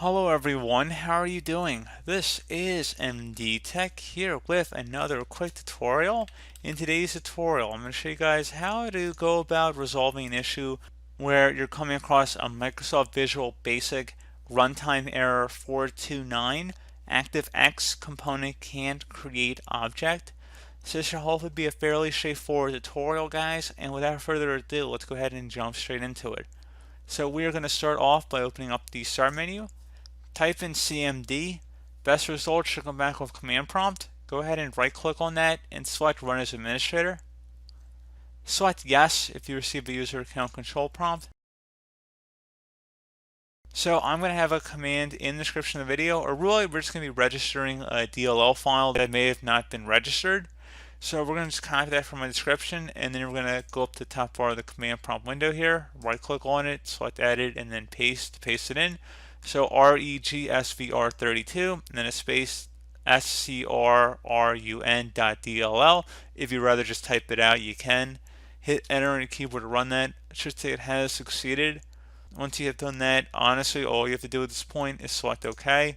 Hello everyone, how are you doing? This is MD Tech here with another quick tutorial. In today's tutorial, I'm going to show you guys how to go about resolving an issue where you're coming across a Microsoft Visual Basic runtime error 429. ActiveX component can't create object. So this should hopefully be a fairly straightforward tutorial, guys, and without further ado, let's go ahead and jump straight into it. So we are going to start off by opening up the Start menu. Type in CMD. Best result should come back with command prompt. Go ahead and right click on that and select Run as Administrator. Select Yes if you receive a user account control prompt. So I'm going to have a command in the description of the video, or really we're just going to be registering a DLL file that may have not been registered. So we're going to just copy that from my description, and then we're going to go up to the top bar of the command prompt window here, right click on it, select Edit, and then paste it in. So regsvr32, and then a space scrrun.dll. If you rather just type it out, you can. Hit enter on your keyboard to run that. It should say it has succeeded. Once you have done that, honestly, all you have to do at this point is select OK,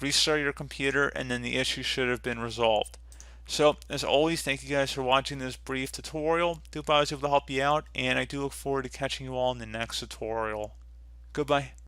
restart your computer, and then the issue should have been resolved. So, as always, thank you guys for watching this brief tutorial. I hope I was able to help you out, and I do look forward to catching you all in the next tutorial. Goodbye.